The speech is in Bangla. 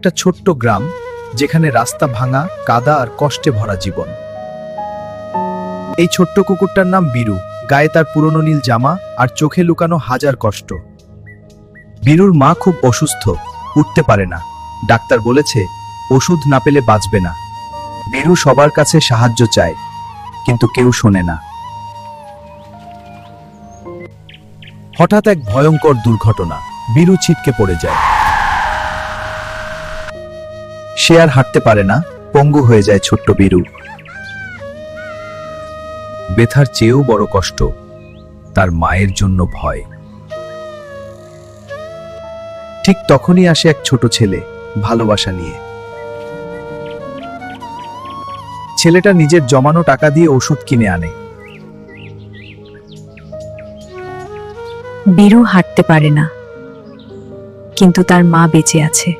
একটা ছোট্ট গ্রাম, যেখানে রাস্তা ভাঙা, কাদা আর কষ্টে ভরা জীবন। এই ছোট্ট কুকুরটার নাম বীরু। গায়ে তার পুরনো নীল জামা আর চোখে লুকানো হাজার কষ্ট। বীরুর মা খুব অসুস্থ, উঠতে পারে না। ডাক্তার বলেছে ওষুধ না পেলে বাঁচবে না। বীরু সবার কাছে সাহায্য চায়, কিন্তু কেউ শোনে না। হঠাৎ এক ভয়ঙ্কর দুর্ঘটনা। বীরু ছিটকে পড়ে যায়। সে আর হাঁটতে পারে না, পঙ্গু হয়ে যায় ছোট্ট বীরু। ব্যথার চেয়েও বড় কষ্ট তার মায়ের জন্য ভয়। ঠিক তখনই আসে এক ছোট ছেলে, ভালোবাসা নিয়ে। ছেলেটা নিজের জমানো টাকা দিয়ে ওষুধ কিনে আনে। বীরু হাঁটতে পারে না, কিন্তু তার মা বেঁচে আছে।